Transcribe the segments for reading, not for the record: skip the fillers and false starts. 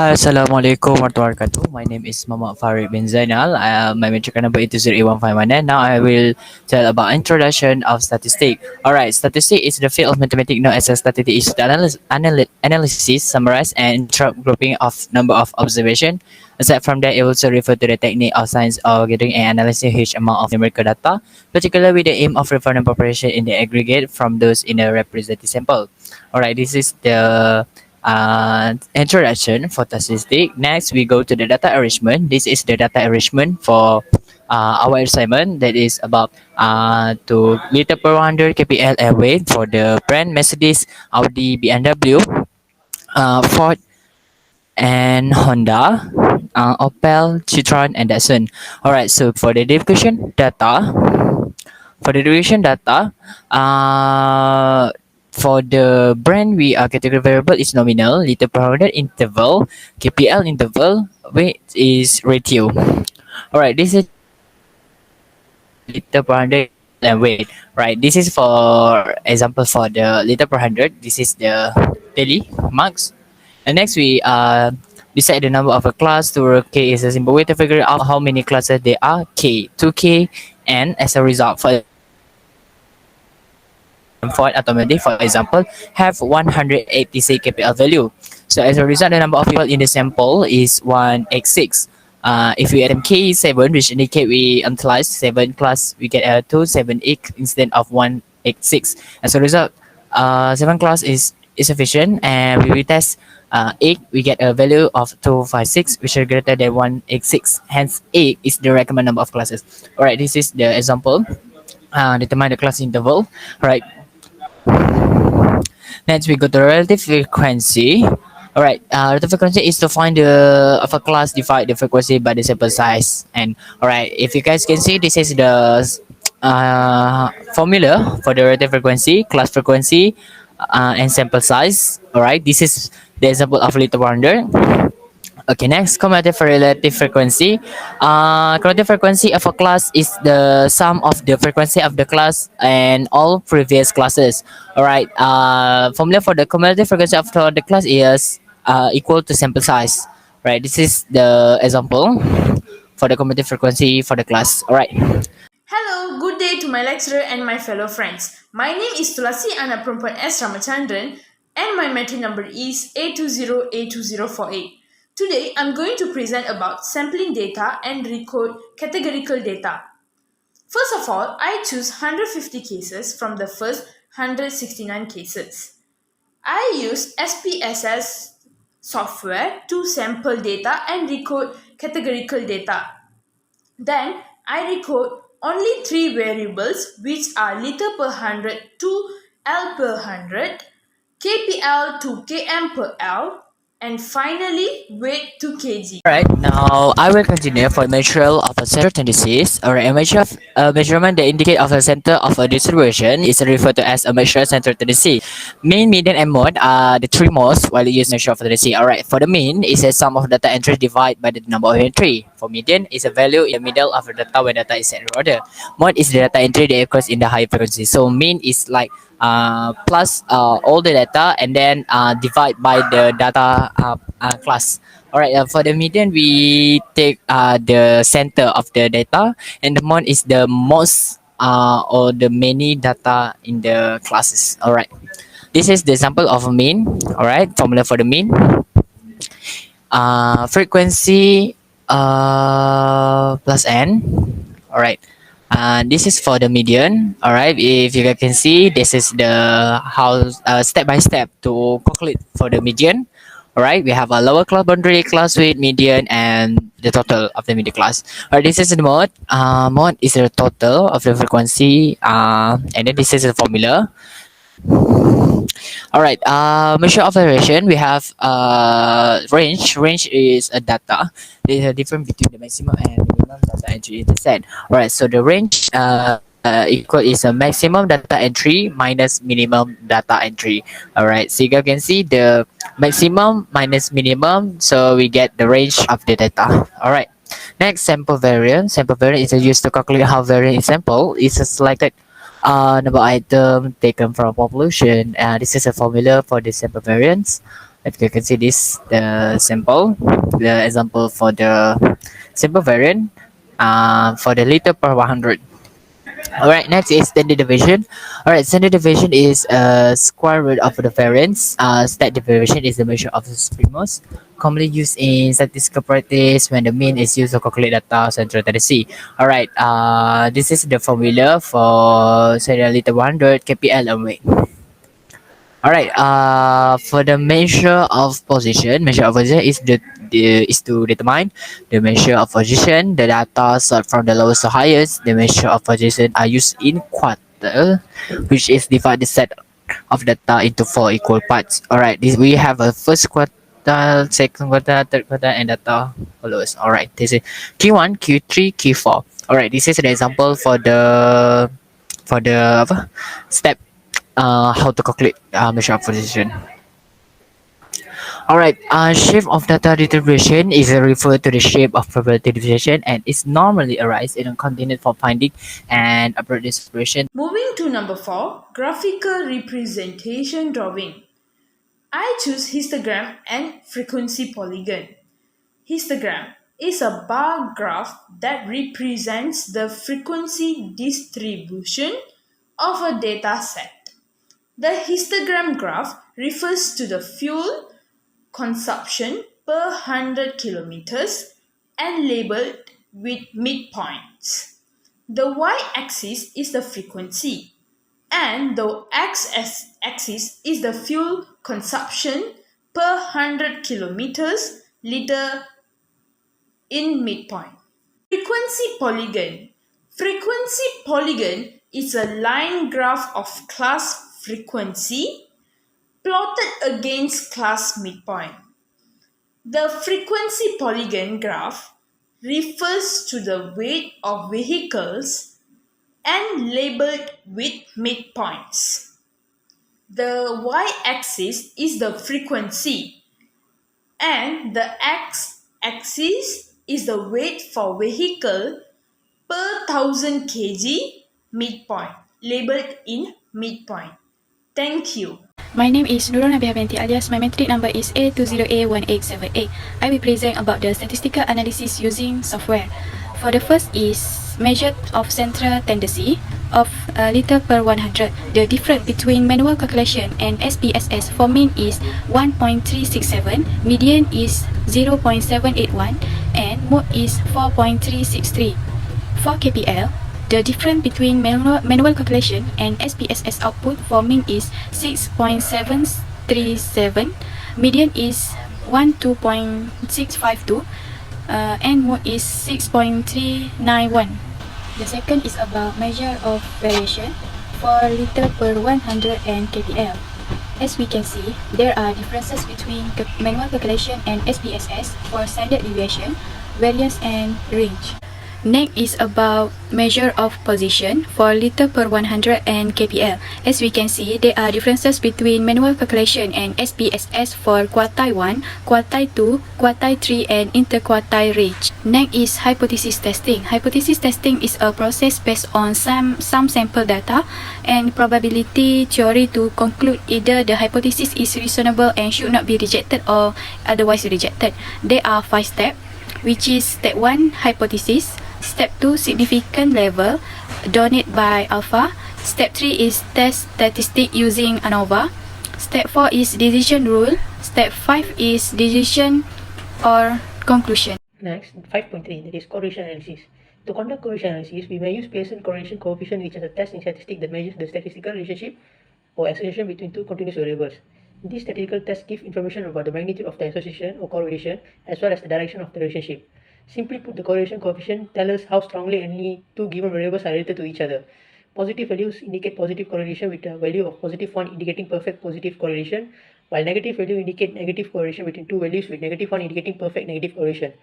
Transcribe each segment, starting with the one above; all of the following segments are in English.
Hi, Assalamualaikum warahmatullahi wabarakatuh. My name is Muhammad Farid bin Zainal. My matric number is 08151. Now I will tell about introduction of statistics. Alright, statistics is the field of mathematics known as a statistics is the analysis, summarize, and interrupt grouping of number of observation. Aside from that, it also refer to the technique of science of gathering and analyzing huge amount of numerical data, particularly with the aim of refining population in the aggregate from those in a representative sample. Alright, this is the introduction for statistic. Next, we go to the data arrangement. This is the data arrangement for our assignment that is about to liter per 100 kpl and weight for the brand Mercedes, Audi, BMW, Ford, and Honda, Opel, Citroen, and Datsun. All right. So for the duration data, for the brand, we are category variable is nominal, liter per 100 interval, KPL interval, weight is ratio. All right, this is liter per 100 and weight. Right, this is for example for the liter per 100. This is the daily marks. And next we decide the number of a class to k is a simple way to figure out how many classes there are. K 2k, and as a result for automatic, for example, have 186 kpl value. So as a result, the number of people in the sample is 186. If we add k7, which indicate we utilize 7 class, we get a 278 instead of 186. As a result, 7 class is sufficient, and we retest 8, we get a value of 256, which is greater than 186. Hence, 8 is the recommended number of classes. Alright, this is the example. Determine the class interval. Alright, next, we go to relative frequency. Alright, relative frequency is to find the of a class divide the frequency by the sample size. And alright, if you guys can see, this is the formula for the relative frequency, class frequency, and sample size. Alright, this is the example of liter 100. Okay, next, cumulative relative frequency. Cumulative frequency of a class is the sum of the frequency of the class and all previous classes. All right. Formula for the cumulative frequency of the class is equal to sample size. Right. This is the example for the cumulative frequency for the class. All right. Hello, good day to my lecturer and my fellow friends. My name is Tulasi Anna Perempuan S. Ramachandran and my matric number is A20A2048. Today, I'm going to present about sampling data and recode categorical data. First of all, I choose 150 cases from the first 169 cases. I use SPSS software to sample data and recode categorical data. Then, I record only 3 variables, which are liter per 100 to L per 100, kpl to km per L, and finally weight to kg. Alright, now I will continue for measure of a center tendencies. Alright, a measure of a measurement that indicate of a center of a distribution is referred to as a measure center tendency. Mean, median, and mode are the three most widely used measure of tendency. Alright, for the mean, it's a sum of data entry divided by the number of entry. For median, it's a value in the middle of the data when data is set in order. Mode is the data entry that occurs in the high frequency. So mean is like plus all the data and then divide by the data class. Alright, for the median, we take the center of the data, and the mode is the most or the many data in the classes. Alright, this is the example of a mean. Alright, formula for the mean. Frequency plus n. Alright. This is for the median. All right, if you guys can see, this is the how step by step to calculate for the median. All right, we have a lower class boundary, class width, median, and the total of the median class. All right, this is the mode. Mode is the total of the frequency, and then this is the formula. All right, measure of variation, we have range. Range is a data. There is a difference between the maximum and minimum data entry in the set. All right, so the range equal is a maximum data entry minus minimum data entry. All right, so you guys can see the maximum minus minimum, so we get the range of the data. All right, next, sample variance. Sample variance is used to calculate how variant sample is selected number item taken from population. This is a formula for the sample variance. As you can see this the sample, the example for the simple variant for the liter per 100. Alright, next is standard deviation. Alright, standard deviation is a square root of the variance. Standard deviation is the measure of the supremos, commonly used in statistical practice when the mean is used to calculate data central tendency. Alright, this is the formula for standard liter 100 kpl only. Alright, for the measure of position is to determine the measure of position. The data sort from the lowest to highest. The measure of position are used in quartile, which is divide the set of data into four equal parts. Alright, this we have a first quartile, second quartile, third quartile, and data follows. Alright, this is Q1, Q3, Q4. Alright, this is an example for the step how to calculate measure of position. Alright, shape of data distribution is referred to the shape of probability distribution and is normally arise in a continent for finding and approach distribution. Moving to number 4, graphical representation drawing. I choose histogram and frequency polygon. Histogram is a bar graph that represents the frequency distribution of a data set. The histogram graph refers to the fuel consumption per 100 kilometers and labeled with midpoints. The y-axis is the frequency and the x-axis is the fuel consumption per 100 kilometers liter in midpoint. Frequency polygon. Frequency polygon is a line graph of class frequency plotted against class midpoint. The frequency polygon graph refers to the weight of vehicles and labeled with midpoints. The y-axis is the frequency and the x-axis is the weight for vehicle per 1000 kg midpoint, labeled in midpoint. Thank you. My name is Nurul Nabiha Binti alias my metric number is A20A1878. I will present about the statistical analysis using software. For the first is measure of central tendency of liter per 100. The difference between manual calculation and SPSS for mean is 1.367, median is 0.781 and mode is 4.363. For KPL, the difference between manual calculation and SPSS output for mean is 6.737, median is 12.652, and mode is 6.391. The second is about measure of variation for liter per 100 and KPL. As we can see, there are differences between manual calculation and SPSS for standard deviation, variance and range. Next is about measure of position for liter per 100 and KPL. As we can see, there are differences between manual calculation and SPSS for quartile 1, quartile 2, quartile 3 and interquartile range. Next is hypothesis testing. Hypothesis testing is a process based on some sample data and probability theory to conclude either the hypothesis is reasonable and should not be rejected or otherwise rejected. There are 5 steps, which is step 1, hypothesis. Step 2, significant level, donate by alpha. Step 3 is test statistic using ANOVA. Step 4 is decision rule. Step 5 is decision or conclusion. Next, 5.3, that is correlation analysis. To conduct correlation analysis, we may use Pearson correlation coefficient, which is a test in statistics that measures the statistical relationship or association between two continuous variables. These statistical tests give information about the magnitude of the association or correlation as well as the direction of the relationship. Simply put, the correlation coefficient tells us how strongly any two given variables are related to each other. Positive values indicate positive correlation with a value of +1 indicating perfect positive correlation, while negative value indicate negative correlation between two values with -1 indicating perfect negative correlation.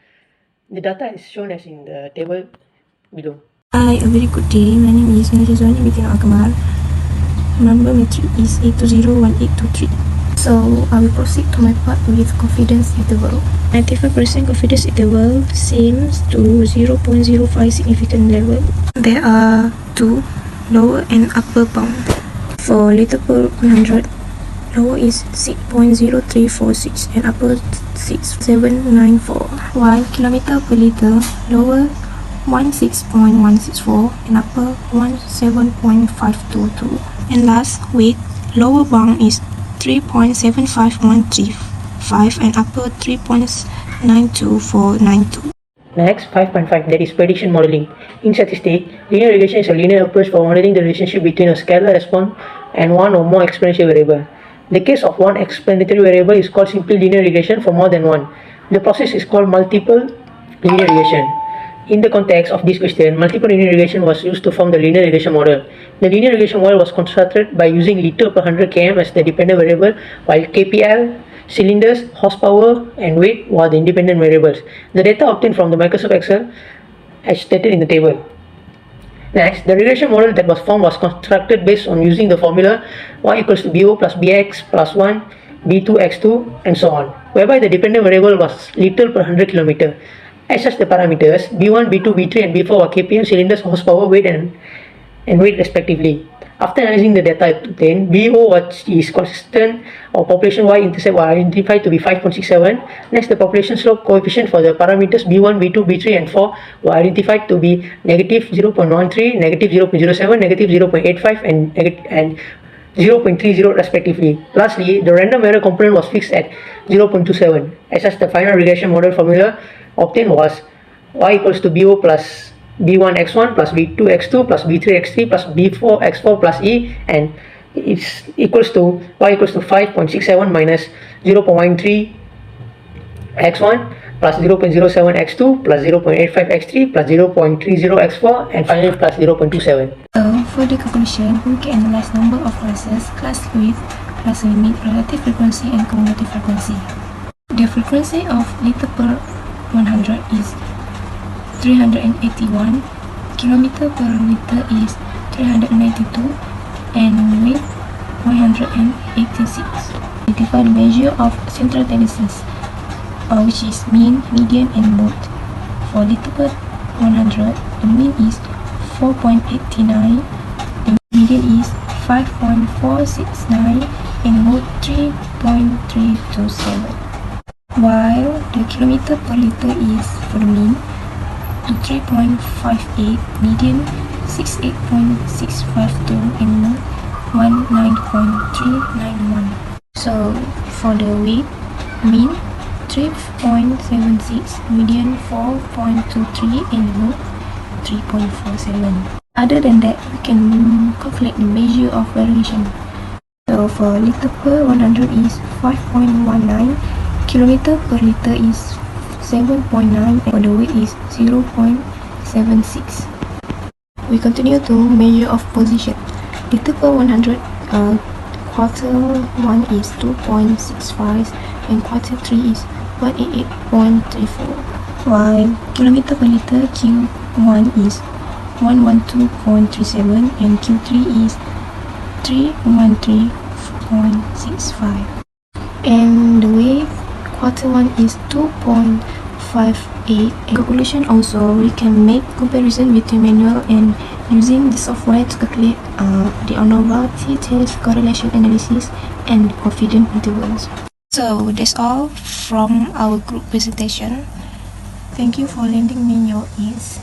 The data is shown as in the table below. Hi, a very good day. My name is Najazwani Binti Akmal. Number metric is A201823. So I will proceed to my part with confidence interval. 95% confidence interval seems to 0.05 significant level. There are two lower and upper bound. For liter per 100, lower is 6.0346 and upper 6794, while kilometer per liter lower 16.164 and upper 17.522. And last, weight lower bound is 3.75135 and upper 3.92492. Next, 5.5, that is prediction modeling. In statistics, linear regression is a linear approach for modeling the relationship between a scalar response and one or more exponential variable. The case of one explanatory variable is called simple linear regression for more than one. The process is called multiple linear regression. In the context of this question, multiple linear regression was used to form the linear regression model. The linear regression model was constructed by using liter per 100 km as the dependent variable, while kpl, cylinders, horsepower, and weight were the independent variables. The data obtained from the Microsoft Excel as stated in the table. Next, the regression model that was formed was constructed based on using the formula y equals to bo plus bx plus 1 b2 x2 and so on, whereby the dependent variable was liter per 100 km. As such, the parameters b1, b2, b3 and b4 were kpm, cylinders, horsepower, weight and weight respectively. After analyzing the data obtained, BO is consistent or population y-intercept were identified to be 5.67. Next, the population slope coefficient for the parameters B1, B2, B3 and 4 were identified to be negative 0.13, negative 0.07, negative 0.85 and 0.30 respectively. Lastly, the random error component was fixed at 0.27. As such, the final regression model formula obtained was y equals to BO plus b1 x1 plus b2 x2 plus b3 x3 plus b4 x4 plus e, and it's equals to y equals to 5.67 minus 0.13 x1 plus 0.07 x2 plus 0.85 x3 plus 0.30 x4 and finally plus 0.27. So for the conclusion, we can analyze number of classes, class width, class limit, relative frequency and cumulative frequency. The frequency of liter per 100 is 381, kilometer per liter is 392, and weight 186. Identify the measure of central tendencies, which is mean, median, and mode. For liter per 100, the mean is 4.89, the median is 5.469, and mode 3.327. While the kilometer per liter is for the mean to 3.58, median 68.652 and mode 19.391. So for the weight, mean 3.76, median 4.23 and mode 3.47. Other than that, we can calculate the measure of variation. So for liter per 100 is 5.19, kilometer per liter is 7.9 and for the weight is 0.76. We continue to measure of position. Liter per 100, quarter 1 is 2.65 and quarter 3 is 188.34, while kilometer per liter Q1 is 112.37 and Q3 is 313.65, and the weight quarter 1 is 2.58. In conclusion, also we can make comparison between manual and using the software to calculate the ANOVA, t-test, correlation analysis and confidence intervals. So that's all from our group presentation. Thank you for lending me your ears.